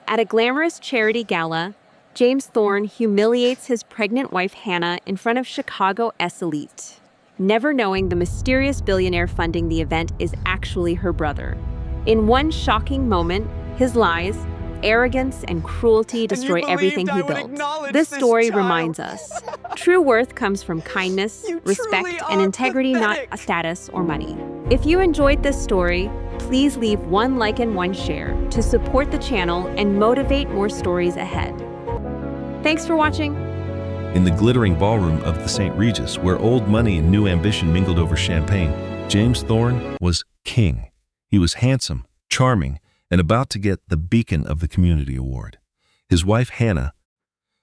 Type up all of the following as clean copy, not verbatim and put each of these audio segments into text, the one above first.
At a glamorous charity gala, James Thorne humiliates his pregnant wife Hannah in front of Chicago's elite, never knowing the mysterious billionaire funding the event is actually her brother. In one shocking moment, his lies, arrogance, and cruelty destroy everything he built. This story reminds us, true worth comes from kindness, respect, and integrity, not a status or money. If you enjoyed this story, please leave one like and one share to support the channel and motivate more stories ahead. Thanks for watching. In the glittering ballroom of the St. Regis, where old money and new ambition mingled over champagne, James Thorne was king. He was handsome, charming, and about to get the Beacon of the Community Award. His wife Hannah,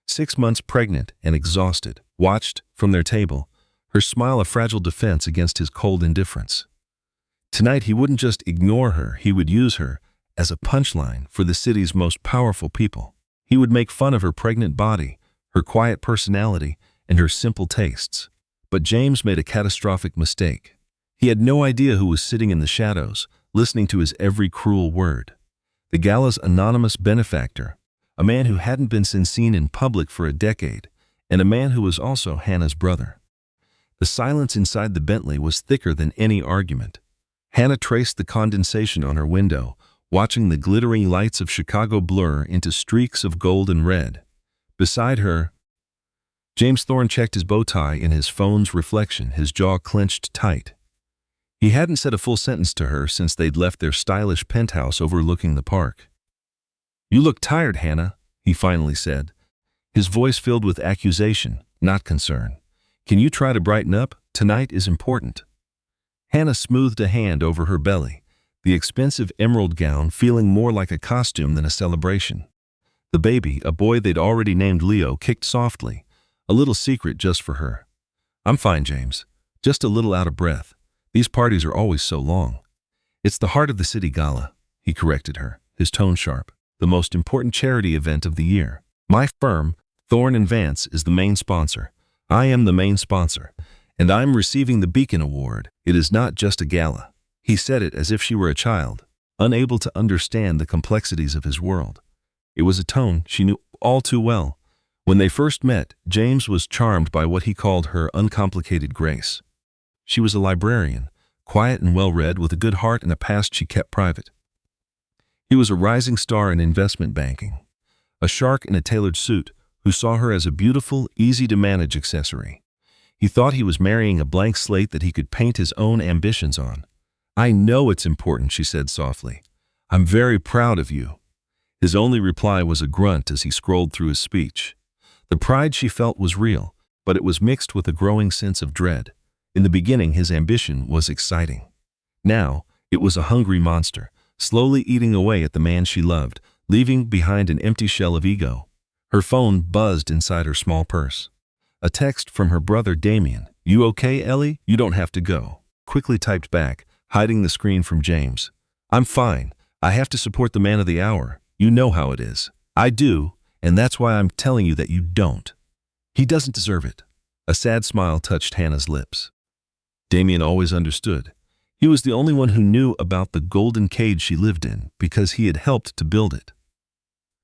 6 months pregnant and exhausted, watched from their table, her smile a fragile defense against his cold indifference. Tonight he wouldn't just ignore her, he would use her as a punchline for the city's most powerful people. He would make fun of her pregnant body, her quiet personality, and her simple tastes. But James made a catastrophic mistake. He had no idea who was sitting in the shadows, listening to his every cruel word. The gala's anonymous benefactor, a man who hadn't been seen in public for a decade, and a man who was also Hannah's brother. The silence inside the Bentley was thicker than any argument. Hannah traced the condensation on her window, watching the glittering lights of Chicago blur into streaks of gold and red. Beside her, James Thorne checked his bow tie in his phone's reflection, his jaw clenched tight. He hadn't said a full sentence to her since they'd left their stylish penthouse overlooking the park. "You look tired, Hannah," he finally said, his voice filled with accusation, not concern. "Can you try to brighten up? Tonight is important." Hannah smoothed a hand over her belly, the expensive emerald gown feeling more like a costume than a celebration. The baby, a boy they'd already named Leo, kicked softly, a little secret just for her. "I'm fine, James. Just a little out of breath. These parties are always so long." "It's the Heart of the City Gala," he corrected her, his tone sharp. "The most important charity event of the year. My firm, Thorne & Vance, is the main sponsor. I am the main sponsor, and I'm receiving the Beacon Award. It is not just a gala." He said it as if she were a child, unable to understand the complexities of his world. It was a tone she knew all too well. When they first met, James was charmed by what he called her uncomplicated grace. She was a librarian, quiet and well-read, with a good heart and a past she kept private. He was a rising star in investment banking, a shark in a tailored suit who saw her as a beautiful, easy-to-manage accessory. He thought he was marrying a blank slate that he could paint his own ambitions on. "I know it's important," she said softly. "I'm very proud of you." His only reply was a grunt as he scrolled through his speech. The pride she felt was real, but it was mixed with a growing sense of dread. In the beginning, his ambition was exciting. Now, it was a hungry monster, slowly eating away at the man she loved, leaving behind an empty shell of ego. Her phone buzzed inside her small purse. A text from her brother Damien. "You okay, Ellie? You don't have to go." Quickly typed back, hiding the screen from James. "I'm fine. I have to support the man of the hour. You know how it is." "I do, and that's why I'm telling you that you don't. He doesn't deserve it." A sad smile touched Hannah's lips. Damien always understood. He was the only one who knew about the golden cage she lived in because he had helped to build it.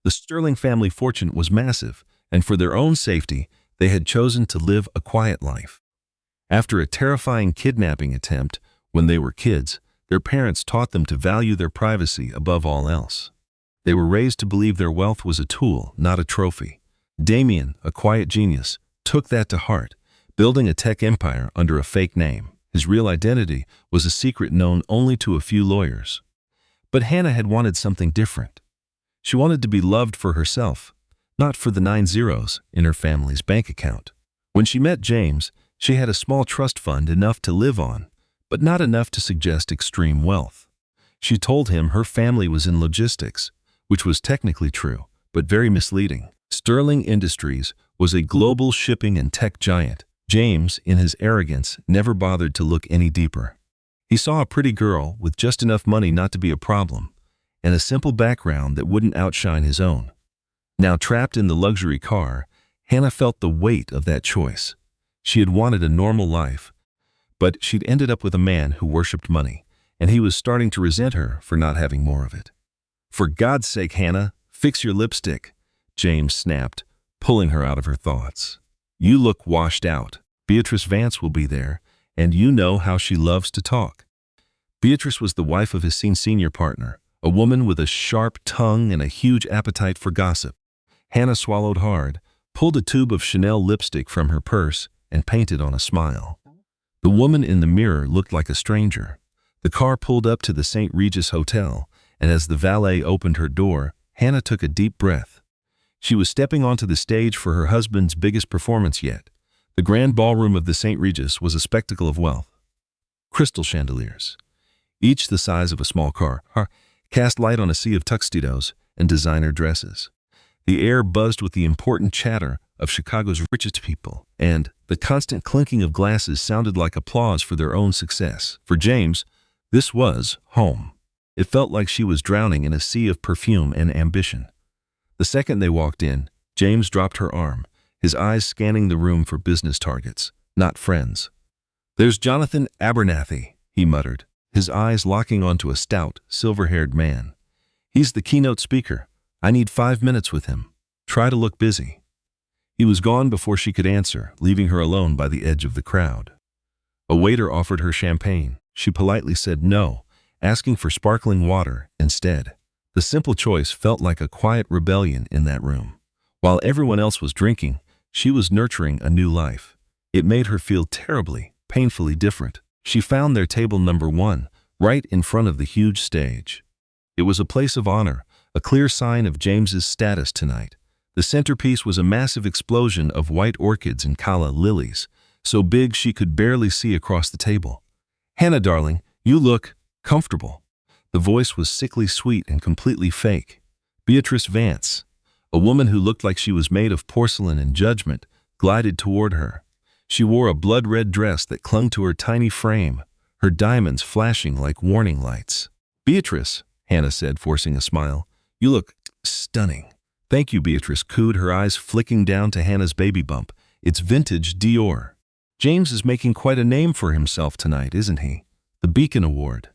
The Sterling family fortune was massive, and for their own safety, they had chosen to live a quiet life. After a terrifying kidnapping attempt when they were kids, their parents taught them to value their privacy above all else. They were raised to believe their wealth was a tool, not a trophy. Damien, a quiet genius, took that to heart, building a tech empire under a fake name. His real identity was a secret known only to a few lawyers. But Hannah had wanted something different. She wanted to be loved for herself, not for the 9 zeros in her family's bank account. When she met James, she had a small trust fund, enough to live on, but not enough to suggest extreme wealth. She told him her family was in logistics, which was technically true, but very misleading. Sterling Industries was a global shipping and tech giant. James, in his arrogance, never bothered to look any deeper. He saw a pretty girl with just enough money not to be a problem, and a simple background that wouldn't outshine his own. Now trapped in the luxury car, Hannah felt the weight of that choice. She had wanted a normal life, but she'd ended up with a man who worshipped money, and he was starting to resent her for not having more of it. "For God's sake, Hannah, Fix your lipstick, James snapped, pulling her out of her thoughts. You look washed out. Beatrice Vance will be there, and you know how she loves to talk. Beatrice was the wife of his senior partner, a woman with a sharp tongue and a huge appetite for gossip. Hannah swallowed hard, pulled a tube of Chanel lipstick from her purse, and painted on a smile. The woman in the mirror looked like a stranger. The car pulled up to the St. Regis Hotel, and as the valet opened her door, Hannah took a deep breath. She was stepping onto the stage for her husband's biggest performance yet. The grand ballroom of the St. Regis was a spectacle of wealth. Crystal chandeliers, each the size of a small car, cast light on a sea of tuxedos and designer dresses. The air buzzed with the important chatter of Chicago's richest people, and the constant clinking of glasses sounded like applause for their own success. For James, this was home. It felt like she was drowning in a sea of perfume and ambition. The second they walked in, James dropped her arm, his eyes scanning the room for business targets, not friends. There's Jonathan Abernathy, he muttered, his eyes locking onto a stout, silver-haired man. He's the keynote speaker. I need 5 minutes with him. Try to look busy. He was gone before she could answer, leaving her alone by the edge of the crowd. A waiter offered her champagne. She politely said no, asking for sparkling water instead. The simple choice felt like a quiet rebellion in that room. While everyone else was drinking, she was nurturing a new life. It made her feel terribly, painfully different. She found their table number 1, right in front of the huge stage. It was a place of honor, a clear sign of James's status tonight. The centerpiece was a massive explosion of white orchids and calla lilies, so big she could barely see across the table. Hannah, darling, you look comfortable. The voice was sickly sweet and completely fake. Beatrice Vance, a woman who looked like she was made of porcelain and judgment, glided toward her. She wore a blood-red dress that clung to her tiny frame, her diamonds flashing like warning lights. Beatrice, Hannah said, forcing a smile, you look stunning. Thank you, Beatrice cooed, her eyes flicking down to Hannah's baby bump. It's vintage Dior. James is making quite a name for himself tonight, isn't he? The Beacon Award.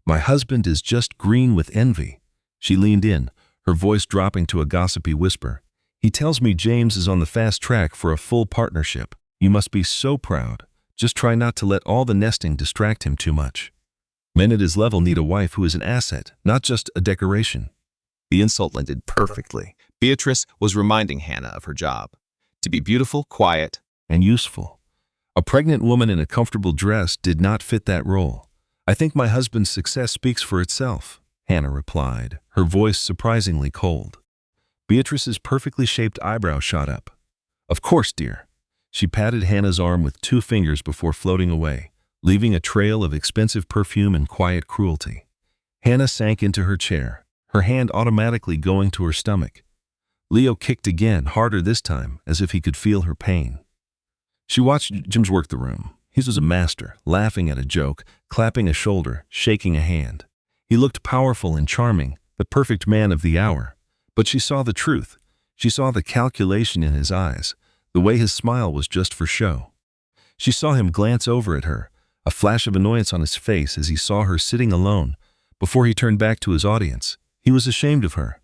My husband is just green with envy. She leaned in, her voice dropping to a gossipy whisper. He tells me James is on the fast track for a full partnership. You must be so proud. Just try not to let all the nesting distract him too much. Men at his level need a wife who is an asset, not just a decoration. The insult landed perfectly. Beatrice was reminding Hannah of her job. To be beautiful, quiet, and useful. A pregnant woman in a comfortable dress did not fit that role. I think my husband's success speaks for itself, Hannah replied, her voice surprisingly cold. Beatrice's perfectly shaped eyebrow shot up. Of course, dear. She patted Hannah's arm with 2 fingers before floating away, leaving a trail of expensive perfume and quiet cruelty. Hannah sank into her chair, her hand automatically going to her stomach. Leo kicked again, harder this time, as if he could feel her pain. She watched James work the room. He was a master, laughing at a joke, clapping a shoulder, shaking a hand. He looked powerful and charming, the perfect man of the hour. But she saw the truth. She saw the calculation in his eyes, the way his smile was just for show. She saw him glance over at her, a flash of annoyance on his face as he saw her sitting alone. Before he turned back to his audience, he was ashamed of her.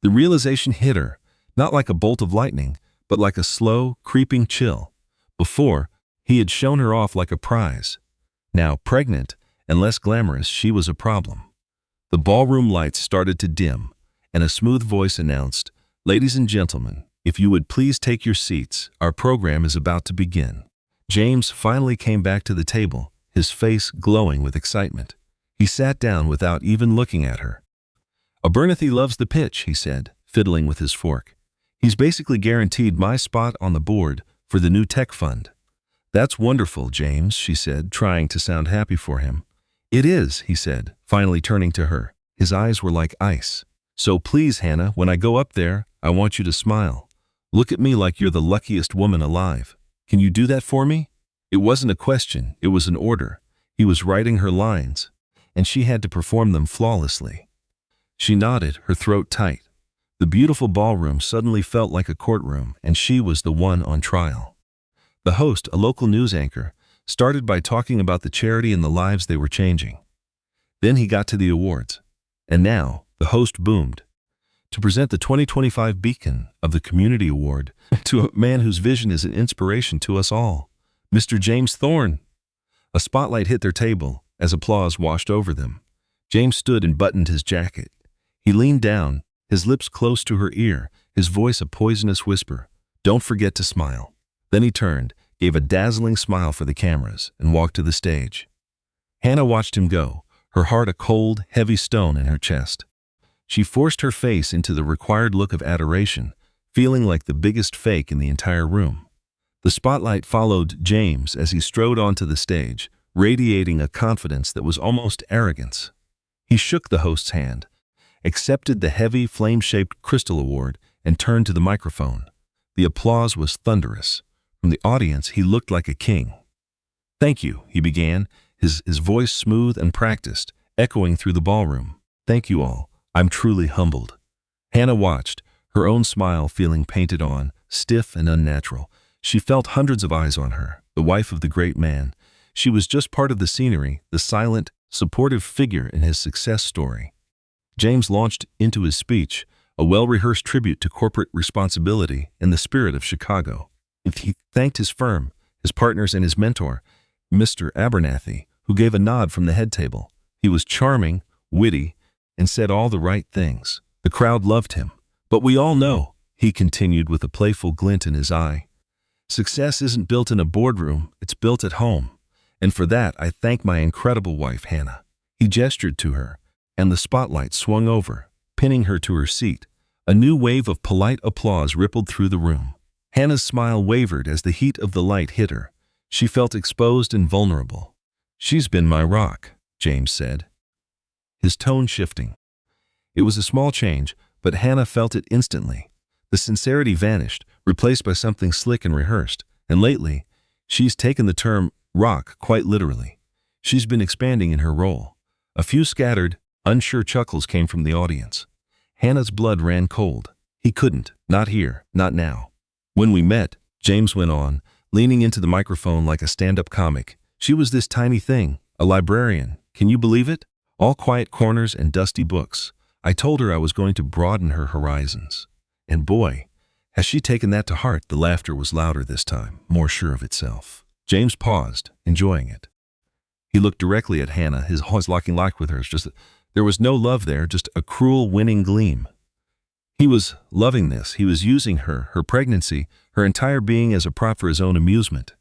The realization hit her, not like a bolt of lightning, but like a slow, creeping chill. Before, he had shown her off like a prize. Now, pregnant and less glamorous, she was a problem. The ballroom lights started to dim, and a smooth voice announced, "Ladies and gentlemen, if you would please take your seats, our program is about to begin." James finally came back to the table, his face glowing with excitement. He sat down without even looking at her. "Abernathy loves the pitch," he said, fiddling with his fork. "He's basically guaranteed my spot on the board for the new tech fund." "That's wonderful, James," she said, trying to sound happy for him. "It is," he said, finally turning to her. His eyes were like ice. "So please, Hannah, when I go up there, I want you to smile. Look at me like you're the luckiest woman alive. Can you do that for me?" It wasn't a question, it was an order. He was writing her lines, and she had to perform them flawlessly. She nodded, her throat tight. The beautiful ballroom suddenly felt like a courtroom, and she was the one on trial. The host, a local news anchor, started by talking about the charity and the lives they were changing. Then he got to the awards. And now, the host boomed. to present the 2025 Beacon of the Community Award to a man whose vision is an inspiration to us all, Mr. James Thorne. A spotlight hit their table as applause washed over them. James stood and buttoned his jacket. He leaned down, his lips close to her ear, his voice a poisonous whisper. "Don't forget to smile." Then he turned, gave a dazzling smile for the cameras, and walked to the stage. Hannah watched him go, her heart a cold, heavy stone in her chest. She forced her face into the required look of adoration, feeling like the biggest fake in the entire room. The spotlight followed James as he strode onto the stage, radiating a confidence that was almost arrogance. He shook the host's hand, accepted the heavy, flame-shaped crystal award, and turned to the microphone. The applause was thunderous. From the audience, he looked like a king. "Thank you," he began, his voice smooth and practiced, echoing through the ballroom. "Thank you all. I'm truly humbled." Hannah watched, her own smile feeling painted on, stiff and unnatural. She felt hundreds of eyes on her, the wife of the great man. She was just part of the scenery, the silent, supportive figure in his success story. James launched into his speech, a well-rehearsed tribute to corporate responsibility and the spirit of Chicago. He thanked his firm, his partners, and his mentor, Mr. Abernathy, who gave a nod from the head table. He was charming, witty, and said all the right things. The crowd loved him. "But we all know," he continued with a playful glint in his eye, "success isn't built in a boardroom, it's built at home. And for that, I thank my incredible wife, Hannah." He gestured to her, and the spotlight swung over, pinning her to her seat. A new wave of polite applause rippled through the room. Hannah's smile wavered as the heat of the light hit her. She felt exposed and vulnerable. "She's been my rock," James said, his tone shifting. It was a small change, but Hannah felt it instantly. The sincerity vanished, replaced by something slick and rehearsed, and lately, she's taken the term rock quite literally. She's been expanding in her role. A few scattered, unsure chuckles came from the audience. Hannah's blood ran cold. He couldn't, not here, not now. "When we met," James went on, leaning into the microphone like a stand-up comic, "she was this tiny thing, a librarian. Can you believe it? All quiet corners and dusty books. I told her I was going to broaden her horizons. And boy, has she taken that to heart." The laughter was louder this time, more sure of itself. James paused, enjoying it. He looked directly at Hannah, his eyes locking locked with hers. There was no love there, just a cruel, winning gleam. He was loving this. He was using her, her pregnancy, her entire being as a prop for his own amusement.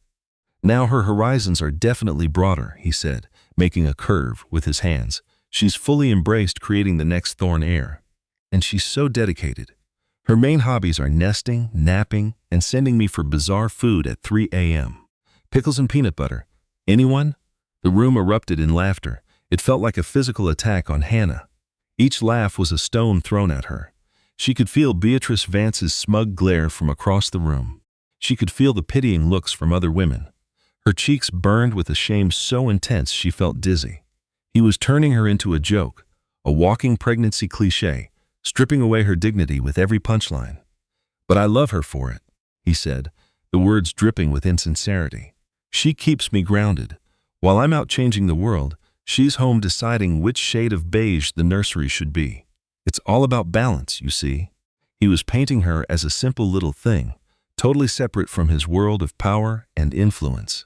"Now her horizons are definitely broader," he said, making a curve with his hands. "She's fully embraced creating the next Thorne heir. And she's so dedicated. Her main hobbies are nesting, napping, and sending me for bizarre food at 3 a.m. Pickles and peanut butter. Anyone?" The room erupted in laughter. It felt like a physical attack on Hannah. Each laugh was a stone thrown at her. She could feel Beatrice Vance's smug glare from across the room. She could feel the pitying looks from other women. Her cheeks burned with a shame so intense she felt dizzy. He was turning her into a joke, a walking pregnancy cliché, stripping away her dignity with every punchline. "But I love her for it," he said, the words dripping with insincerity. "She keeps me grounded. While I'm out changing the world, she's home deciding which shade of beige the nursery should be. It's all about balance, you see." He was painting her as a simple little thing, totally separate from his world of power and influence.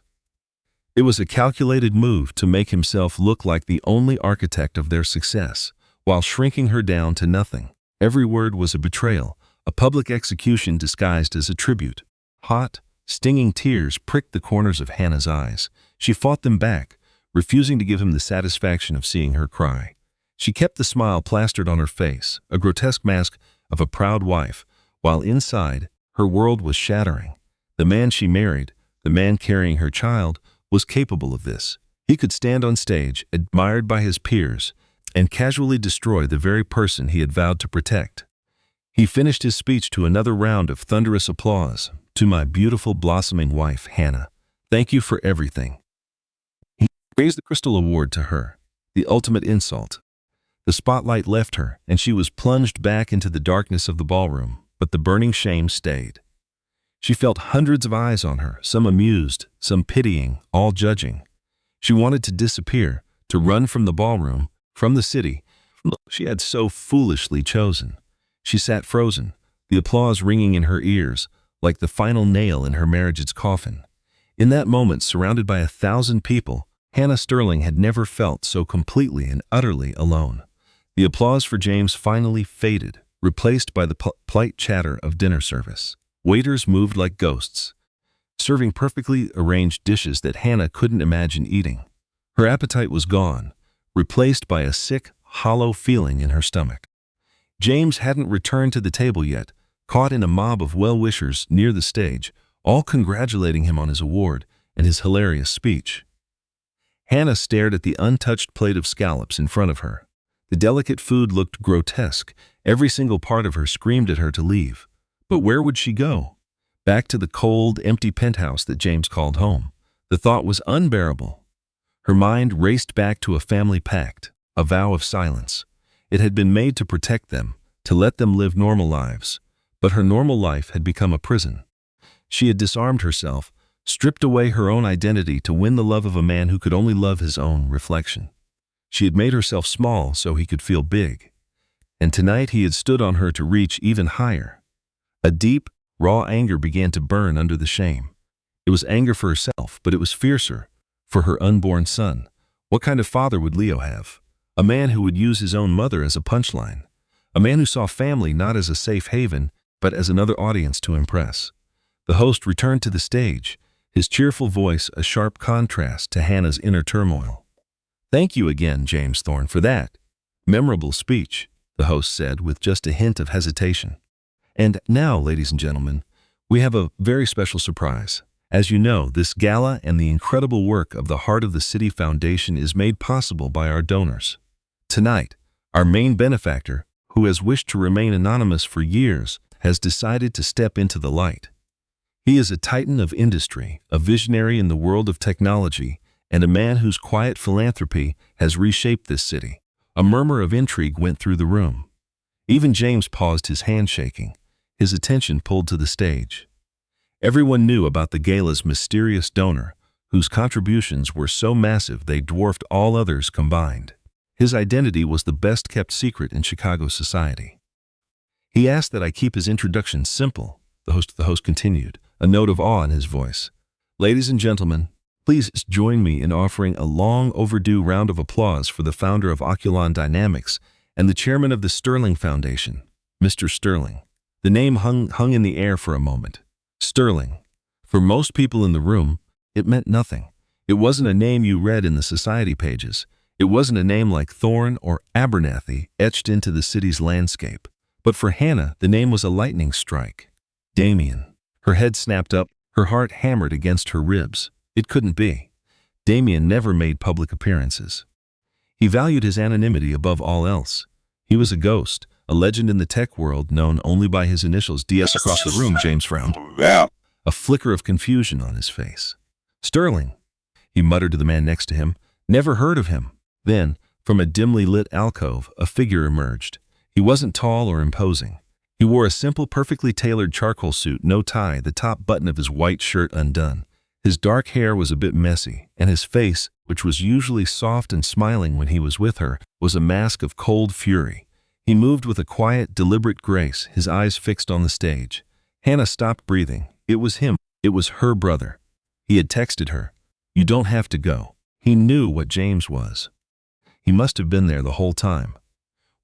It was a calculated move to make himself look like the only architect of their success, while shrinking her down to nothing. Every word was a betrayal, a public execution disguised as a tribute. Hot, stinging tears pricked the corners of Hannah's eyes. She fought them back, refusing to give him the satisfaction of seeing her cry. She kept the smile plastered on her face, a grotesque mask of a proud wife, while inside, her world was shattering. The man she married, the man carrying her child, was capable of this. He could stand on stage, admired by his peers, and casually destroy the very person he had vowed to protect. He finished his speech to another round of thunderous applause. "To my beautiful blossoming wife, Hannah, thank you for everything." He raised the crystal award to her, the ultimate insult. The spotlight left her, and she was plunged back into the darkness of the ballroom, but the burning shame stayed. She felt hundreds of eyes on her, some amused, some pitying, all judging. She wanted to disappear, to run from the ballroom, from the city, from the she had so foolishly chosen. She sat frozen, the applause ringing in her ears, like the final nail in her marriage's coffin. In that moment, surrounded by 1,000 people, Hannah Sterling had never felt so completely and utterly alone. The applause for James finally faded, replaced by the polite chatter of dinner service. Waiters moved like ghosts, serving perfectly arranged dishes that Hannah couldn't imagine eating. Her appetite was gone, replaced by a sick, hollow feeling in her stomach. James hadn't returned to the table yet, caught in a mob of well-wishers near the stage, all congratulating him on his award and his hilarious speech. Hannah stared at the untouched plate of scallops in front of her. The delicate food looked grotesque. Every single part of her screamed at her to leave. But where would she go? Back to the cold, empty penthouse that James called home. The thought was unbearable. Her mind raced back to a family pact, a vow of silence. It had been made to protect them, to let them live normal lives. But her normal life had become a prison. She had disarmed herself, stripped away her own identity to win the love of a man who could only love his own reflection. She had made herself small so he could feel big. And tonight he had stood on her to reach even higher. A deep, raw anger began to burn under the shame. It was anger for herself, but it was fiercer, for her unborn son. What kind of father would Leo have? A man who would use his own mother as a punchline. A man who saw family not as a safe haven, but as another audience to impress. The host returned to the stage, his cheerful voice a sharp contrast to Hannah's inner turmoil. "Thank you again, James Thorne, for that memorable speech," the host said with just a hint of hesitation. "And now, ladies and gentlemen, we have a very special surprise. As you know, this gala and the incredible work of the Heart of the City Foundation is made possible by our donors. Tonight, our main benefactor, who has wished to remain anonymous for years, has decided to step into the light. He is a titan of industry, a visionary in the world of technology, and a man whose quiet philanthropy has reshaped this city." A murmur of intrigue went through the room. Even James paused, his hand shaking, his attention pulled to the stage. Everyone knew about the gala's mysterious donor, whose contributions were so massive they dwarfed all others combined. His identity was the best-kept secret in Chicago society. "He asked that I keep his introduction simple," the host continued, a note of awe in his voice. "Ladies and gentlemen, please join me in offering a long-overdue round of applause for the founder of Oculon Dynamics and the chairman of the Sterling Foundation, Mr. Sterling." The name hung in the air for a moment. Sterling. For most people in the room, it meant nothing. It wasn't a name you read in the society pages. It wasn't a name like Thorne or Abernathy etched into the city's landscape. But for Hannah, the name was a lightning strike. Damien. Her head snapped up, her heart hammered against her ribs. It couldn't be. Damien never made public appearances. He valued his anonymity above all else. He was a ghost, a legend in the tech world known only by his initials. DS across the room, James frowned, a flicker of confusion on his face. "Sterling," he muttered to the man next to him. "Never heard of him." Then, from a dimly lit alcove, a figure emerged. He wasn't tall or imposing. He wore a simple, perfectly tailored charcoal suit, no tie, the top button of his white shirt undone. His dark hair was a bit messy, and his face, which was usually soft and smiling when he was with her, was a mask of cold fury. He moved with a quiet, deliberate grace, his eyes fixed on the stage. Hannah stopped breathing. It was him. It was her brother. He had texted her, "You don't have to go." He knew what James was. He must have been there the whole time,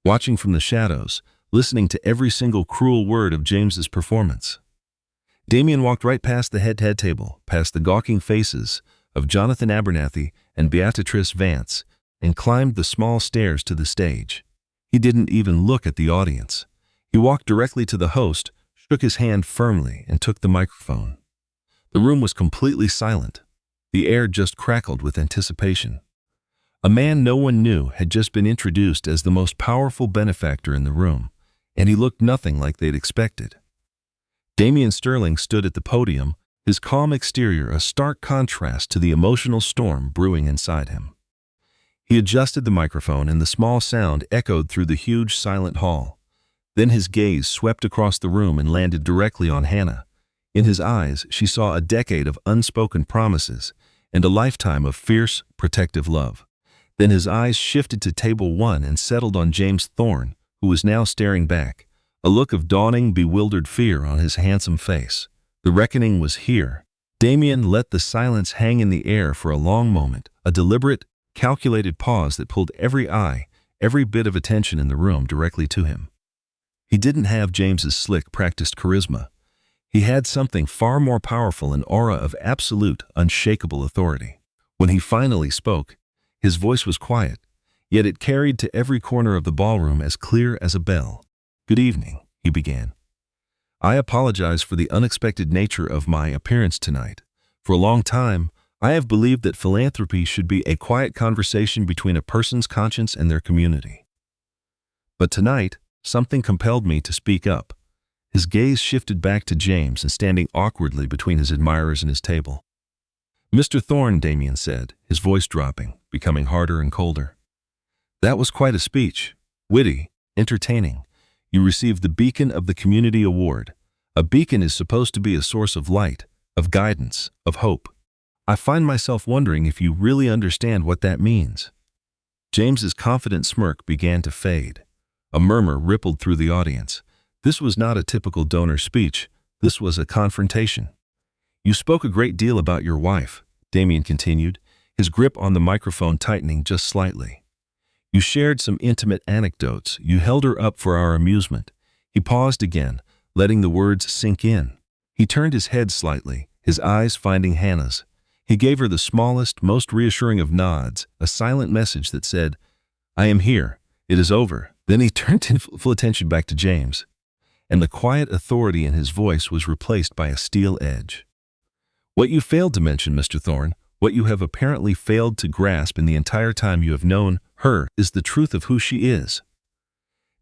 watching from the shadows, listening to every single cruel word of James's performance. Damien walked right past the head table, past the gawking faces of Jonathan Abernathy and Beatrice Vance, and climbed the small stairs to the stage. He didn't even look at the audience. He walked directly to the host, shook his hand firmly, and took the microphone. The room was completely silent. The air just crackled with anticipation. A man no one knew had just been introduced as the most powerful benefactor in the room, and he looked nothing like they'd expected. Damien Sterling stood at the podium, his calm exterior a stark contrast to the emotional storm brewing inside him. He adjusted the microphone, and the small sound echoed through the huge, silent hall. Then his gaze swept across the room and landed directly on Hannah. In his eyes, she saw a decade of unspoken promises and a lifetime of fierce, protective love. Then his eyes shifted to table one and settled on James Thorne, who was now staring back, a look of dawning, bewildered fear on his handsome face. The reckoning was here. Damien let the silence hang in the air for a long moment, a deliberate, calculated pause that pulled every eye, every bit of attention in the room directly to him. He didn't have James's slick, practiced charisma. He had something far more powerful, an aura of absolute, unshakable authority. When he finally spoke, his voice was quiet, yet it carried to every corner of the ballroom as clear as a bell. "Good evening," he began. "I apologize for the unexpected nature of my appearance tonight. For a long time, I have believed that philanthropy should be a quiet conversation between a person's conscience and their community. But tonight, something compelled me to speak up." His gaze shifted back to James and standing awkwardly between his admirers and his table. "Mr. Thorne," Damien said, his voice dropping, becoming harder and colder. "That was quite a speech. Witty, entertaining. You received the Beacon of the Community Award. A beacon is supposed to be a source of light, of guidance, of hope. I find myself wondering if you really understand what that means." James's confident smirk began to fade. A murmur rippled through the audience. This was not a typical donor speech. This was a confrontation. "You spoke a great deal about your wife," Damien continued, his grip on the microphone tightening just slightly. "You shared some intimate anecdotes. You held her up for our amusement." He paused again, letting the words sink in. He turned his head slightly, his eyes finding Hannah's. He gave her the smallest, most reassuring of nods, a silent message that said, "I am here. It is over." Then he turned his full attention back to James, and the quiet authority in his voice was replaced by a steel edge. "What you failed to mention, Mr. Thorne, what you have apparently failed to grasp in the entire time you have known her, is the truth of who she is."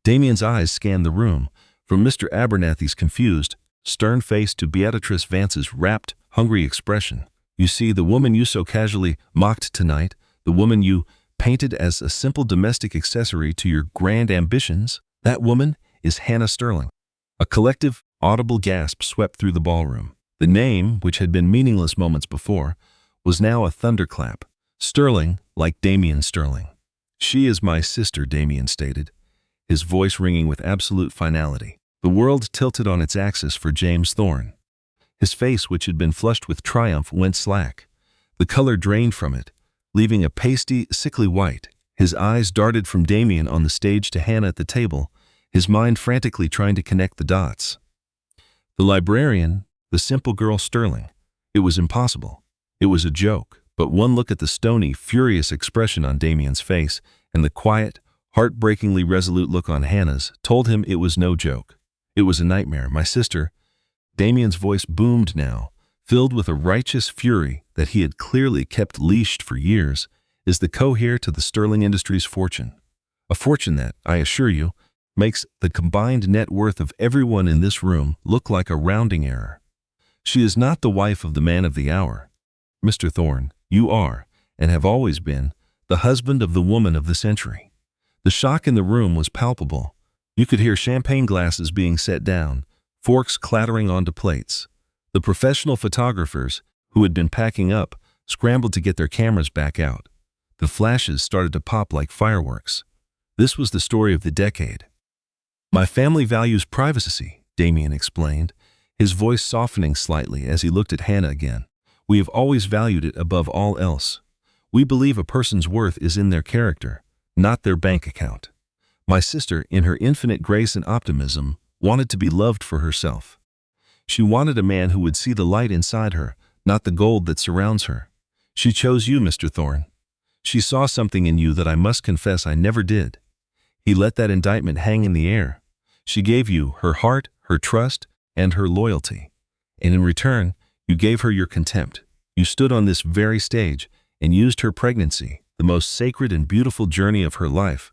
Damien's eyes scanned the room, from Mr. Abernathy's confused, stern face to Beatrice Vance's rapt, hungry expression. "You see, the woman you so casually mocked tonight, the woman you painted as a simple domestic accessory to your grand ambitions, that woman is Hannah Sterling." A collective, audible gasp swept through the ballroom. The name, which had been meaningless moments before, was now a thunderclap. Sterling, like Damien Sterling. "She is my sister," Damien stated, his voice ringing with absolute finality. The world tilted on its axis for James Thorne. His face, which had been flushed with triumph, went slack. The color drained from it, leaving a pasty, sickly white. His eyes darted from Damien on the stage to Hannah at the table, his mind frantically trying to connect the dots. The librarian, the simple girl Sterling. It was impossible. It was a joke. But one look at the stony, furious expression on Damien's face and the quiet, heartbreakingly resolute look on Hannah's told him it was no joke. It was a nightmare. "My sister," Damien's voice boomed now, filled with a righteous fury that he had clearly kept leashed for years, "is the co-heir to the Sterling Industries fortune. A fortune that, I assure you, makes the combined net worth of everyone in this room look like a rounding error. She is not the wife of the man of the hour. Mr. Thorne, you are, and have always been, the husband of the woman of the century." The shock in the room was palpable. You could hear champagne glasses being set down, forks clattering onto plates. The professional photographers, who had been packing up, scrambled to get their cameras back out. The flashes started to pop like fireworks. This was the story of the decade. "My family values privacy," Damien explained, his voice softening slightly as he looked at Hannah again. "We have always valued it above all else. We believe a person's worth is in their character, not their bank account. My sister, in her infinite grace and optimism, wanted to be loved for herself. She wanted a man who would see the light inside her, not the gold that surrounds her. She chose you, Mr. Thorne. She saw something in you that I must confess I never did." He let that indictment hang in the air. "She gave you her heart, her trust, and her loyalty. And in return, you gave her your contempt. You stood on this very stage and used her pregnancy, the most sacred and beautiful journey of her life,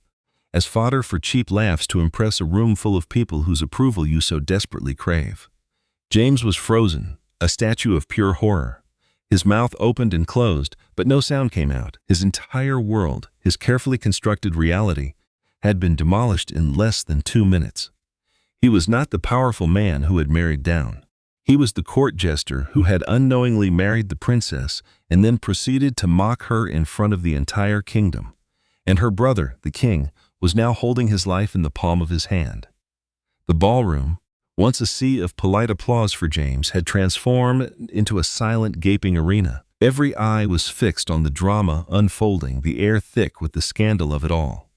as fodder for cheap laughs to impress a room full of people whose approval you so desperately crave." James was frozen, a statue of pure horror. His mouth opened and closed, but no sound came out. His entire world, his carefully constructed reality, had been demolished in less than 2 minutes. He was not the powerful man who had married down. He was the court jester who had unknowingly married the princess and then proceeded to mock her in front of the entire kingdom. And her brother, the king, was now holding his life in the palm of his hand. The ballroom, once a sea of polite applause for James, had transformed into a silent, gaping arena. Every eye was fixed on the drama unfolding, the air thick with the scandal of it all.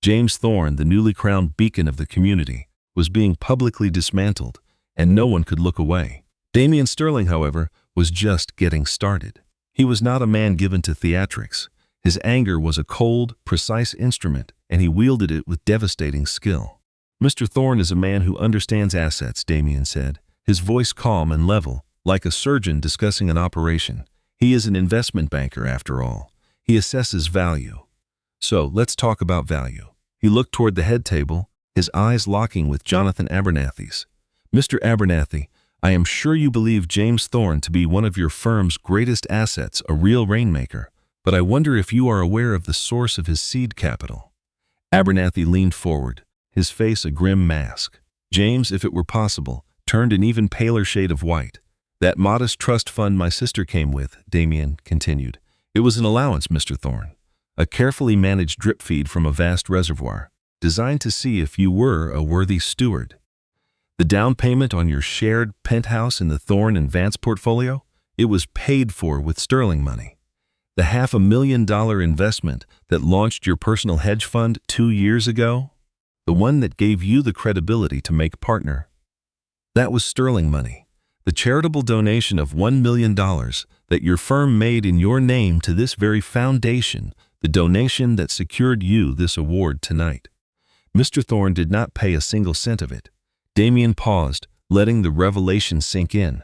James Thorne, the newly crowned beacon of the community, was being publicly dismantled, and no one could look away. Damian Sterling, however, was just getting started. He was not a man given to theatrics. His anger was a cold, precise instrument, and he wielded it with devastating skill. "Mr. Thorne is a man who understands assets," Damian said, his voice calm and level, like a surgeon discussing an operation. "He is an investment banker, after all. He assesses value. So, let's talk about value." He looked toward the head table, his eyes locking with Jonathan Abernathy's. "Mr. Abernathy, I am sure you believe James Thorne to be one of your firm's greatest assets, a real rainmaker, but I wonder if you are aware of the source of his seed capital." Abernathy leaned forward, his face a grim mask. James, if it were possible, turned an even paler shade of white. "That modest trust fund my sister came with," Damian continued. "It was an allowance, Mr. Thorne, a carefully managed drip feed from a vast reservoir, designed to see if you were a worthy steward. The down payment on your shared penthouse in the Thorne and Vance portfolio, it was paid for with sterling money. The $500,000 investment that launched your personal hedge fund 2 years ago, the one that gave you the credibility to make partner, that was sterling money. The charitable donation of $1 million that your firm made in your name to this very foundation, the donation that secured you this award tonight. Mr. Thorne did not pay a single cent of it." Damian paused, letting the revelation sink in.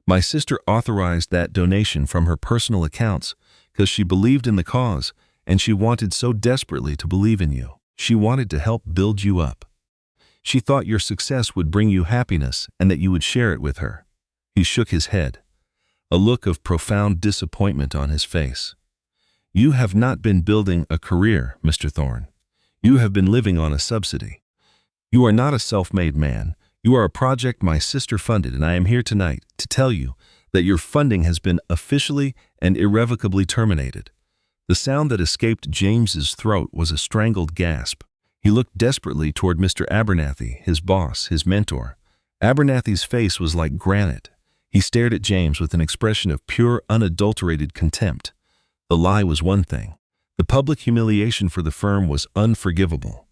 "My sister authorized that donation from her personal accounts because she believed in the cause, and she wanted so desperately to believe in you. She wanted to help build you up. She thought your success would bring you happiness and that you would share it with her." He shook his head, a look of profound disappointment on his face. "You have not been building a career, Mr. Thorne. You have been living on a subsidy. You are not a self-made man. You are a project my sister funded, and I am here tonight to tell you that your funding has been officially and irrevocably terminated." The sound that escaped James's throat was a strangled gasp. He looked desperately toward Mr. Abernathy, his boss, his mentor. Abernathy's face was like granite. He stared at James with an expression of pure, unadulterated contempt. The lie was one thing. The public humiliation for the firm was unforgivable.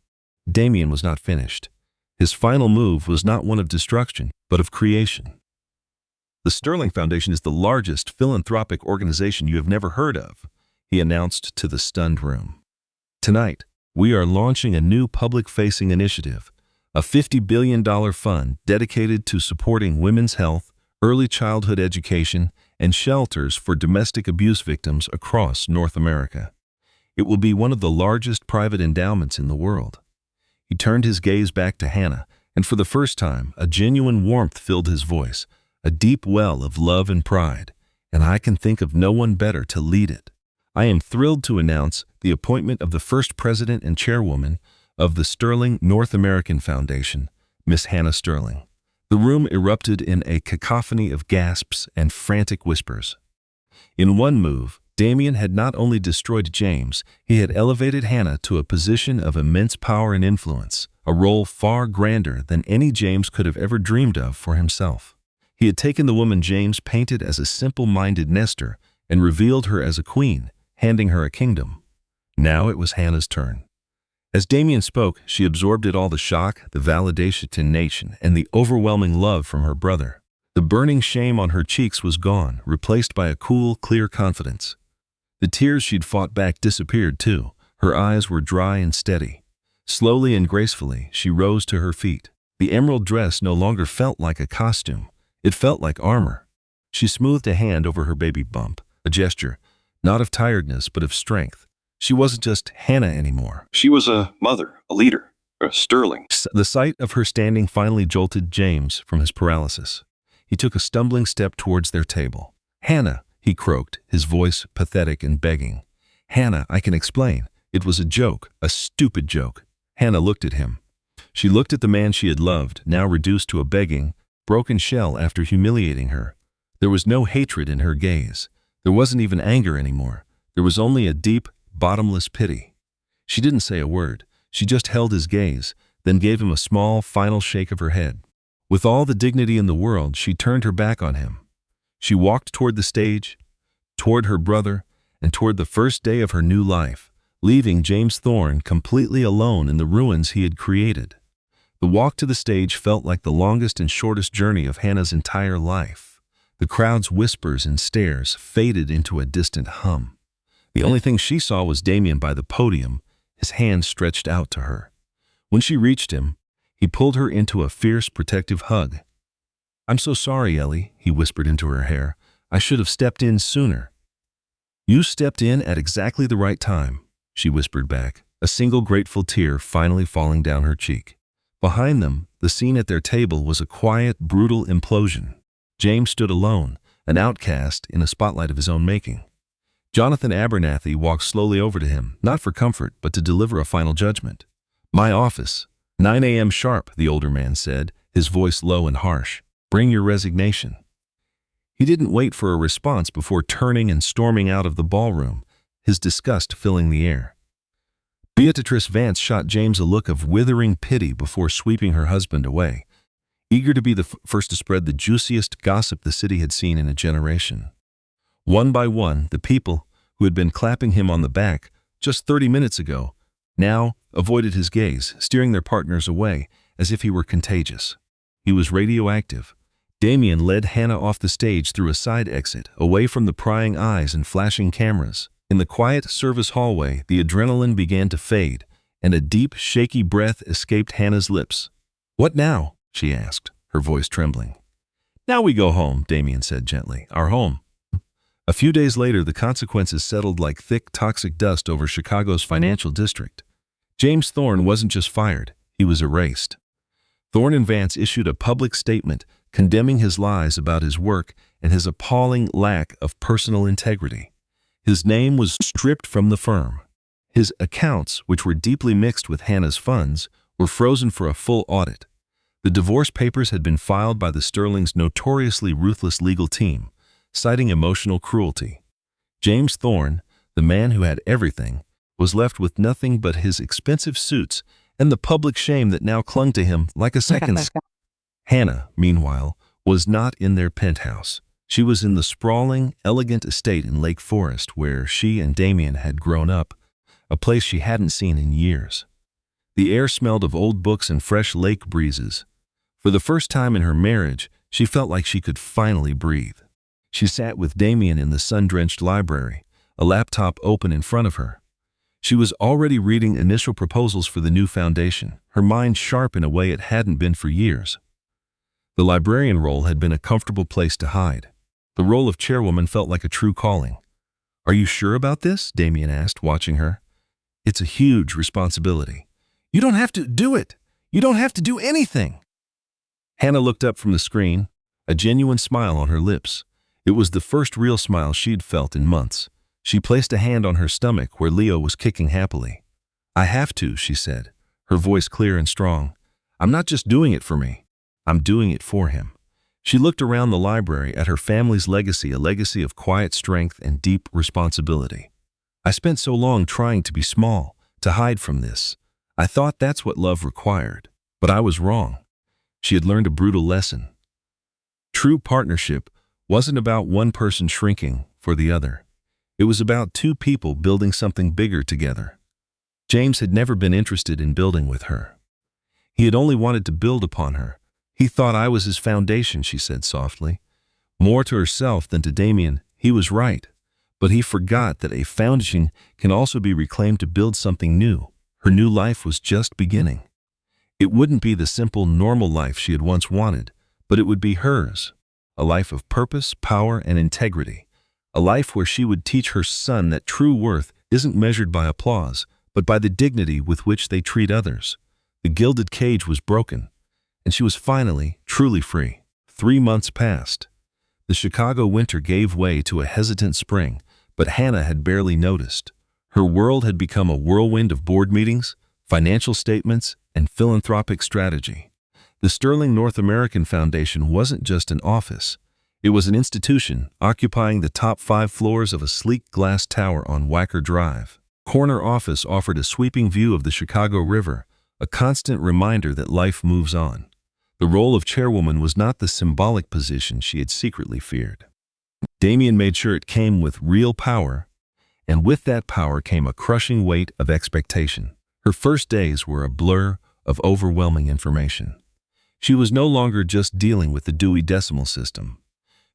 Damian was not finished. His final move was not one of destruction, but of creation. "The Sterling Foundation is the largest philanthropic organization you have never heard of," he announced to the stunned room. "Tonight, we are launching a new public-facing initiative, a $50 billion fund dedicated to supporting women's health, early childhood education, and shelters for domestic abuse victims across North America. It will be one of the largest private endowments in the world." He turned his gaze back to Hannah, and for the first time, a genuine warmth filled his voice, a deep well of love and pride, "and I can think of no one better to lead it. I am thrilled to announce the appointment of the first president and chairwoman of the Sterling North American Foundation, Miss Hannah Sterling." The room erupted in a cacophony of gasps and frantic whispers. In one move, Damian had not only destroyed James, he had elevated Hannah to a position of immense power and influence, a role far grander than any James could have ever dreamed of for himself. He had taken the woman James painted as a simple-minded nester and revealed her as a queen, handing her a kingdom. Now it was Hannah's turn. As Damian spoke, she absorbed it all: the shock, the validation, and the overwhelming love from her brother. The burning shame on her cheeks was gone, replaced by a cool, clear confidence. The tears she'd fought back disappeared too. Her eyes were dry and steady. Slowly and gracefully, she rose to her feet. The emerald dress no longer felt like a costume. It felt like armor. She smoothed a hand over her baby bump, a gesture, not of tiredness but of strength. She wasn't just Hannah anymore. She was a mother, a leader, a Sterling. The sight of her standing finally jolted James from his paralysis. He took a stumbling step towards their table. "Hannah," he croaked, his voice pathetic and begging. "Hannah, I can explain. It was a joke, a stupid joke." Hannah looked at him. She looked at the man she had loved, now reduced to a begging, broken shell after humiliating her. There was no hatred in her gaze. There wasn't even anger anymore. There was only a deep, bottomless pity. She didn't say a word. She just held his gaze, then gave him a small, final shake of her head. With all the dignity in the world, she turned her back on him. She walked toward the stage, toward her brother, and toward the first day of her new life, leaving James Thorne completely alone in the ruins he had created. The walk to the stage felt like the longest and shortest journey of Hannah's entire life. The crowd's whispers and stares faded into a distant hum. The only thing she saw was Damien by the podium, his hand stretched out to her. When she reached him, he pulled her into a fierce, protective hug. "I'm so sorry, Ellie," he whispered into her hair. "I should have stepped in sooner." "You stepped in at exactly the right time," she whispered back, a single grateful tear finally falling down her cheek. Behind them, the scene at their table was a quiet, brutal implosion. James stood alone, an outcast in a spotlight of his own making. Jonathan Abernathy walked slowly over to him, not for comfort, but to deliver a final judgment. "My office, 9 a.m. sharp," the older man said, his voice low and harsh. "Bring your resignation." He didn't wait for a response before turning and storming out of the ballroom, his disgust filling the air. Beatrice Vance shot James a look of withering pity before sweeping her husband away, eager to be the first to spread the juiciest gossip the city had seen in a generation. One by one, the people who had been clapping him on the back just 30 minutes ago now avoided his gaze, steering their partners away as if he were contagious. He was radioactive. Damien led Hannah off the stage through a side exit, away from the prying eyes and flashing cameras. In the quiet service hallway, the adrenaline began to fade, and a deep, shaky breath escaped Hannah's lips. "What now?" she asked, her voice trembling. "Now we go home," Damien said gently. "Our home." A few days later, the consequences settled like thick, toxic dust over Chicago's financial district. James Thorne wasn't just fired, he was erased. Thorne and Vance issued a public statement condemning his lies about his work and his appalling lack of personal integrity. His name was stripped from the firm. His accounts, which were deeply mixed with Hannah's funds, were frozen for a full audit. The divorce papers had been filed by the Sterling's notoriously ruthless legal team, citing emotional cruelty. James Thorne, the man who had everything, was left with nothing but his expensive suits and the public shame that now clung to him like a second skin. Hannah, meanwhile, was not in their penthouse. She was in the sprawling, elegant estate in Lake Forest where she and Damien had grown up, a place she hadn't seen in years. The air smelled of old books and fresh lake breezes. For the first time in her marriage, she felt like she could finally breathe. She sat with Damien in the sun-drenched library, a laptop open in front of her. She was already reading initial proposals for the new foundation, her mind sharp in a way it hadn't been for years. The librarian role had been a comfortable place to hide. The role of chairwoman felt like a true calling. "Are you sure about this?" Damien asked, watching her. "It's a huge responsibility." "You don't have to do it. You don't have to do anything." Hannah looked up from the screen, a genuine smile on her lips. It was the first real smile she'd felt in months. She placed a hand on her stomach where Leo was kicking happily. "I have to," she said, her voice clear and strong. "I'm not just doing it for me. I'm doing it for him." She looked around the library at her family's legacy, a legacy of quiet strength and deep responsibility. "I spent so long trying to be small, to hide from this. I thought that's what love required. But I was wrong." She had learned a brutal lesson. True partnership wasn't about one person shrinking for the other. It was about two people building something bigger together. James had never been interested in building with her. He had only wanted to build upon her. "He thought I was his foundation," she said softly. More to herself than to Damien, he was right. But he forgot that a foundation can also be reclaimed to build something new. Her new life was just beginning. It wouldn't be the simple, normal life she had once wanted, but it would be hers. A life of purpose, power, and integrity. A life where she would teach her son that true worth isn't measured by applause, but by the dignity with which they treat others. The gilded cage was broken, and she was finally, truly free. 3 months passed. The Chicago winter gave way to a hesitant spring, but Hannah had barely noticed. Her world had become a whirlwind of board meetings, financial statements, and philanthropic strategy. The Sterling North American Foundation wasn't just an office. It was an institution occupying the top 5 floors of a sleek glass tower on Wacker Drive. Corner office offered a sweeping view of the Chicago River, a constant reminder that life moves on. The role of chairwoman was not the symbolic position she had secretly feared. Damien made sure it came with real power, and with that power came a crushing weight of expectation. Her first days were a blur of overwhelming information. She was no longer just dealing with the Dewey Decimal System.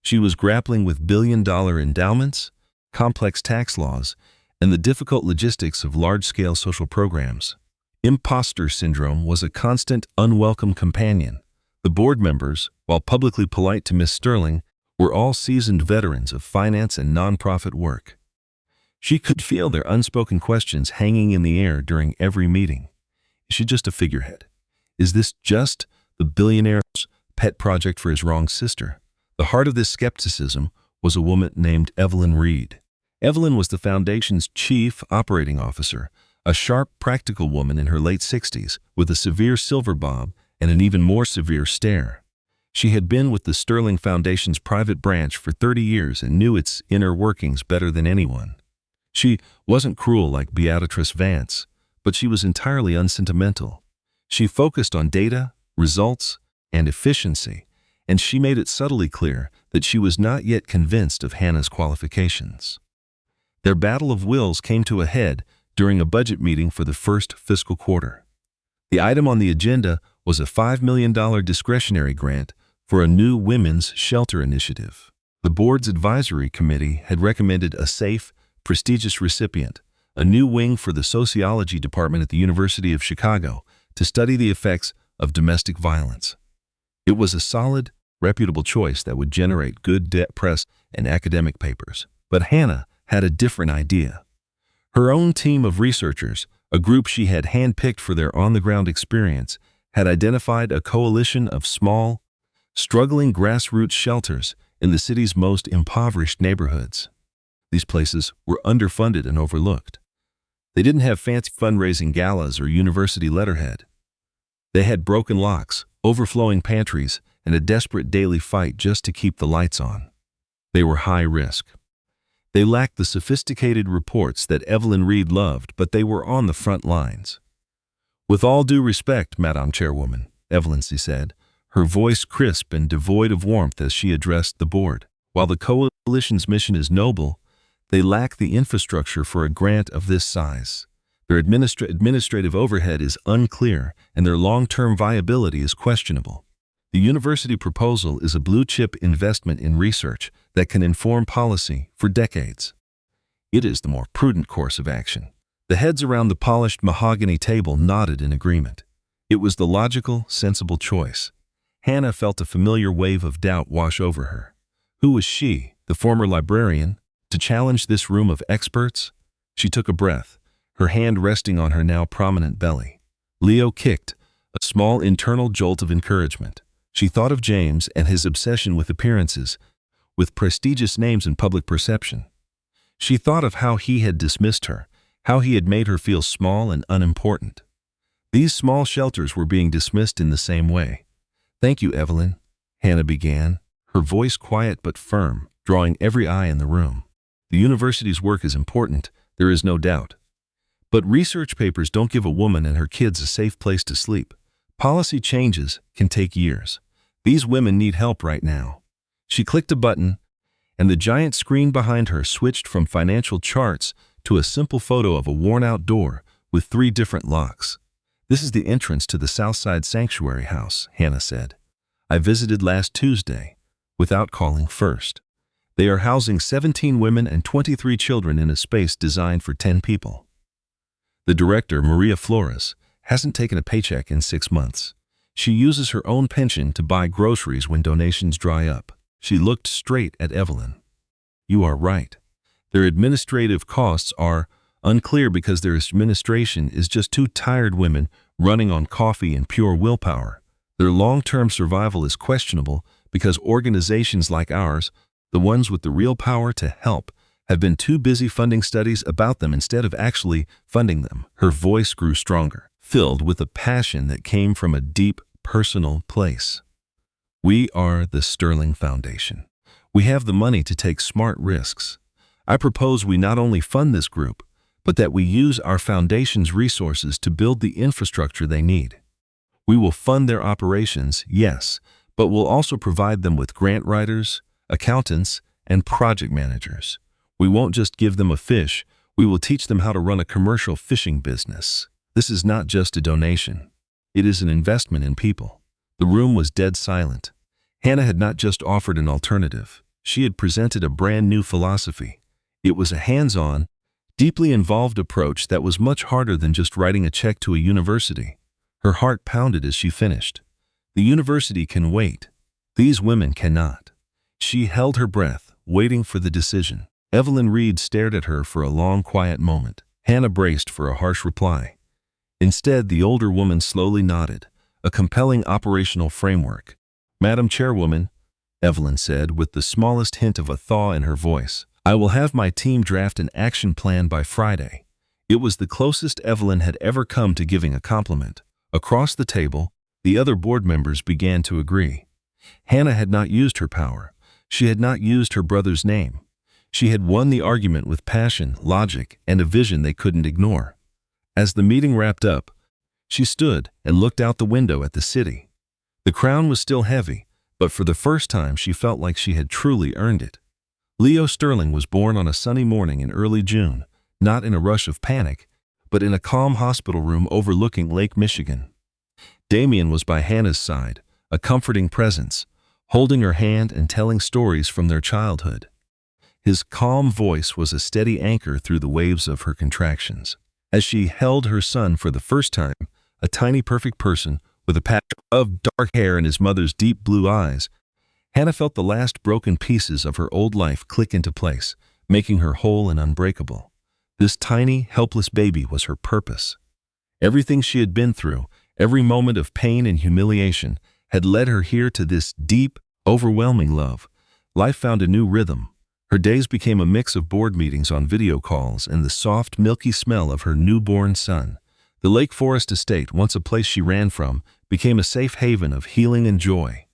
She was grappling with billion-dollar endowments, complex tax laws, and the difficult logistics of large-scale social programs. Imposter syndrome was a constant, unwelcome companion. The board members, while publicly polite to Miss Sterling, were all seasoned veterans of finance and nonprofit work. She could feel their unspoken questions hanging in the air during every meeting. Is she just a figurehead? Is this just the billionaire's pet project for his wronged sister? The heart of this skepticism was a woman named Evelyn Reed. Evelyn was the foundation's chief operating officer, a sharp, practical woman in her late 60s with a severe silver bob and an even more severe stare. She had been with the Sterling Foundation's private branch for 30 years and knew its inner workings better than anyone. She wasn't cruel like Beatrice Vance, but she was entirely unsentimental. She focused on data, results, and efficiency, and she made it subtly clear that she was not yet convinced of Hannah's qualifications. Their battle of wills came to a head during a budget meeting for the first fiscal quarter. The item on the agenda was a $5 million discretionary grant for a new women's shelter initiative. The board's advisory committee had recommended a safe, prestigious recipient, a new wing for the sociology department at the University of Chicago, to study the effects of domestic violence. It was a solid, reputable choice that would generate good press and academic papers. But Hannah had a different idea. Her own team of researchers, a group she had handpicked for their on-the-ground experience, had identified a coalition of small, struggling grassroots shelters in the city's most impoverished neighborhoods. These places were underfunded and overlooked. They didn't have fancy fundraising galas or university letterhead. They had broken locks, overflowing pantries, and a desperate daily fight just to keep the lights on. They were high risk. They lacked the sophisticated reports that Evelyn Reed loved, but they were on the front lines. "With all due respect, Madam Chairwoman," Evelyn said, her voice crisp and devoid of warmth as she addressed the board. "While the coalition's mission is noble, they lack the infrastructure for a grant of this size. Their administrative overhead is unclear, and their long-term viability is questionable. The university proposal is a blue-chip investment in research that can inform policy for decades. It is the more prudent course of action." The heads around the polished mahogany table nodded in agreement. It was the logical, sensible choice. Hannah felt a familiar wave of doubt wash over her. Who was she, the former librarian, to challenge this room of experts? She took a breath, her hand resting on her now prominent belly. Leo kicked, a small internal jolt of encouragement. She thought of James and his obsession with appearances, with prestigious names and public perception. She thought of how he had dismissed her, how he had made her feel small and unimportant. These small shelters were being dismissed in the same way. "Thank you, Evelyn," Hannah began, her voice quiet but firm, drawing every eye in the room. "The university's work is important, there is no doubt. But research papers don't give a woman and her kids a safe place to sleep. Policy changes can take years. These women need help right now." She clicked a button, and the giant screen behind her switched from financial charts to a simple photo of a worn-out door with 3 different locks. "This is the entrance to the Southside Sanctuary House," Hannah said. "I visited last Tuesday, without calling first. They are housing 17 women and 23 children in a space designed for 10 people. The director, Maria Flores, hasn't taken a paycheck in 6 months. She uses her own pension to buy groceries when donations dry up." She looked straight at Evelyn. "You are right. Their administrative costs are unclear because their administration is just 2 tired women running on coffee and pure willpower. Their long-term survival is questionable because organizations like ours, the ones with the real power to help, have been too busy funding studies about them instead of actually funding them." Her voice grew stronger, filled with a passion that came from a deep, personal place. "We are the Sterling Foundation. We have the money to take smart risks. I propose we not only fund this group, but that we use our foundation's resources to build the infrastructure they need. We will fund their operations, yes, but we'll also provide them with grant writers, accountants, and project managers. We won't just give them a fish, we will teach them how to run a commercial fishing business. This is not just a donation. It is an investment in people. The room was dead silent. Hannah had not just offered an alternative. She had presented a brand new philosophy. It was a hands-on, deeply involved approach that was much harder than just writing a check to a university. Her heart pounded as she finished. The university can wait. These women cannot. She held her breath, waiting for the decision. Evelyn Reed stared at her for a long, quiet moment. Hannah braced for a harsh reply. Instead, the older woman slowly nodded, a compelling operational framework. "Madam Chairwoman," Evelyn said with the smallest hint of a thaw in her voice, "I will have my team draft an action plan by Friday." It was the closest Evelyn had ever come to giving a compliment. Across the table, the other board members began to agree. Hannah had not used her power. She had not used her brother's name. She had won the argument with passion, logic, and a vision they couldn't ignore. As the meeting wrapped up, she stood and looked out the window at the city. The crown was still heavy, but for the first time she felt like she had truly earned it. Leo Sterling was born on a sunny morning in early June, not in a rush of panic, but in a calm hospital room overlooking Lake Michigan. Damien was by Hannah's side, a comforting presence, holding her hand and telling stories from their childhood. His calm voice was a steady anchor through the waves of her contractions. As she held her son for the first time, a tiny perfect person with a patch of dark hair and his mother's deep blue eyes, Hannah felt the last broken pieces of her old life click into place, making her whole and unbreakable. This tiny, helpless baby was her purpose. Everything she had been through, every moment of pain and humiliation, had led her here to this deep, overwhelming love. Life found a new rhythm. Her days became a mix of board meetings on video calls and the soft, milky smell of her newborn son. The Lake Forest estate, once a place she ran from, became a safe haven of healing and joy.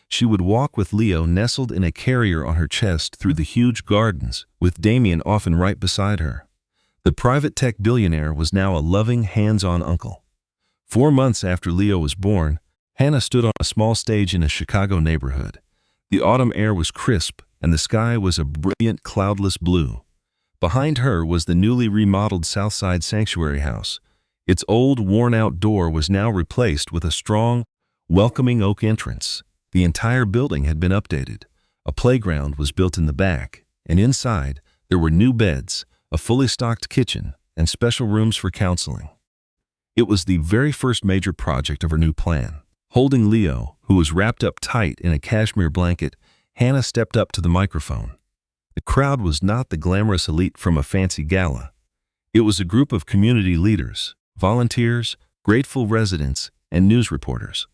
She would walk with Leo nestled in a carrier on her chest through the huge gardens, with Damien often right beside her. The private tech billionaire was now a loving, hands-on uncle. 4 months after Leo was born, Hannah stood on a small stage in a Chicago neighborhood. The autumn air was crisp, and the sky was a brilliant, cloudless blue. Behind her was the newly remodeled Southside Sanctuary House. Its old, worn-out door was now replaced with a strong, welcoming oak entrance. The entire building had been updated. A playground was built in the back, and inside, there were new beds, a fully stocked kitchen, and special rooms for counseling. It was the very first major project of her new plan. Holding Leo, who was wrapped up tight in a cashmere blanket, Hannah stepped up to the microphone. The crowd was not the glamorous elite from a fancy gala. It was a group of community leaders, volunteers, grateful residents, and news reporters.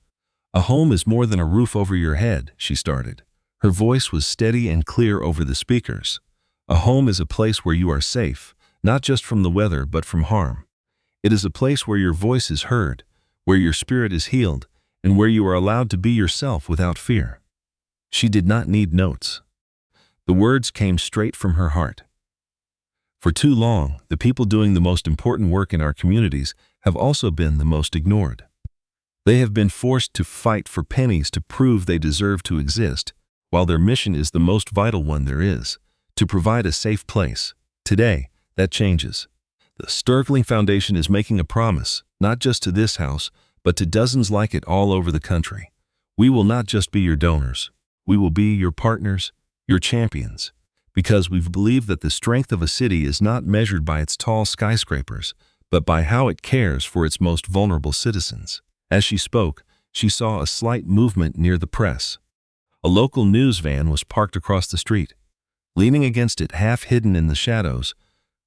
"A home is more than a roof over your head," she started. Her voice was steady and clear over the speakers. "A home is a place where you are safe, not just from the weather but from harm. It is a place where your voice is heard, where your spirit is healed, and where you are allowed to be yourself without fear." She did not need notes. The words came straight from her heart. For too long, the people doing the most important work in our communities have also been the most ignored. They have been forced to fight for pennies to prove they deserve to exist, while their mission is the most vital one there is, to provide a safe place. Today, that changes. The Sterling Foundation is making a promise, not just to this house, but to dozens like it all over the country. We will not just be your donors. We will be your partners, your champions, because we believe that the strength of a city is not measured by its tall skyscrapers, but by how it cares for its most vulnerable citizens. As she spoke, she saw a slight movement near the press. A local news van was parked across the street. Leaning against it, half hidden in the shadows,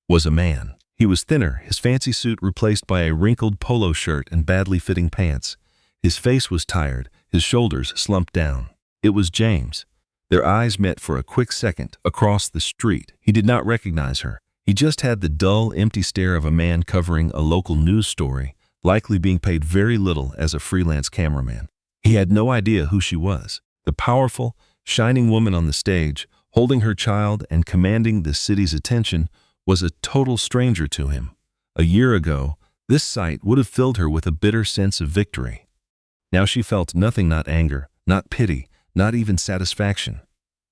was a man. He was thinner, his fancy suit replaced by a wrinkled polo shirt and badly fitting pants. His face was tired, his shoulders slumped down. It was James. Their eyes met for a quick second across the street. He did not recognize her. He just had the dull, empty stare of a man covering a local news story, likely being paid very little as a freelance cameraman. He had no idea who she was. The powerful, shining woman on the stage, holding her child and commanding the city's attention, was a total stranger to him. A year ago, this sight would have filled her with a bitter sense of victory. Now she felt nothing, not anger, not pity, not even satisfaction.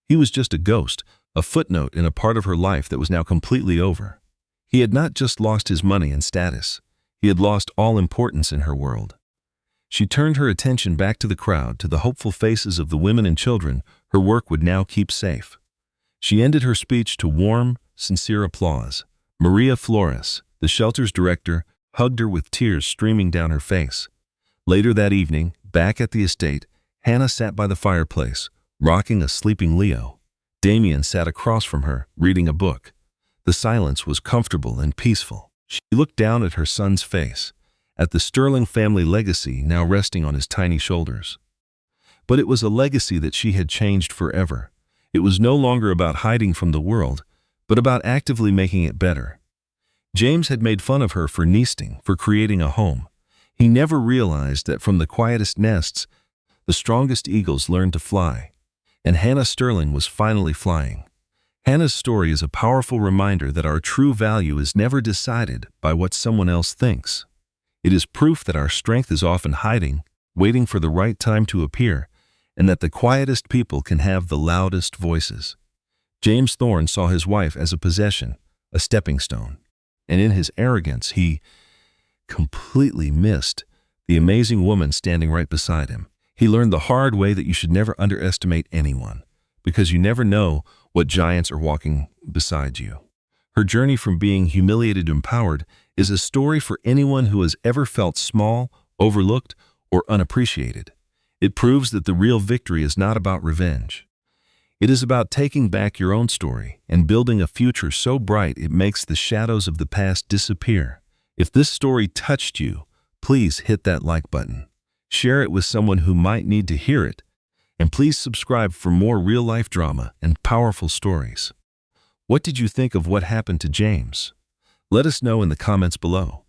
He was just a ghost, a footnote in a part of her life that was now completely over. He had not just lost his money and status. He had lost all importance in her world. She turned her attention back to the crowd, to the hopeful faces of the women and children her work would now keep safe. She ended her speech to warm, sincere applause. Maria Flores, the shelter's director, hugged her with tears streaming down her face. Later that evening, back at the estate, Hannah sat by the fireplace, rocking a sleeping Leo. Damien sat across from her, reading a book. The silence was comfortable and peaceful. She looked down at her son's face, at the Sterling family legacy now resting on his tiny shoulders. But it was a legacy that she had changed forever. It was no longer about hiding from the world, but about actively making it better. James had made fun of her for nesting, for creating a home. He never realized that from the quietest nests, the strongest eagles learned to fly. And Hannah Sterling was finally flying. Hannah's story is a powerful reminder that our true value is never decided by what someone else thinks. It is proof that our strength is often hiding, waiting for the right time to appear, and that the quietest people can have the loudest voices. James Thorne saw his wife as a possession, a stepping stone, and in his arrogance he completely missed the amazing woman standing right beside him. He learned the hard way that you should never underestimate anyone, because you never know what giants are walking beside you. Her journey from being humiliated to empowered is a story for anyone who has ever felt small, overlooked, or unappreciated. It proves that the real victory is not about revenge. It is about taking back your own story and building a future so bright it makes the shadows of the past disappear. If this story touched you, please hit that like button. Share it with someone who might need to hear it, and please subscribe for more real-life drama and powerful stories. What did you think of what happened to James? Let us know in the comments below.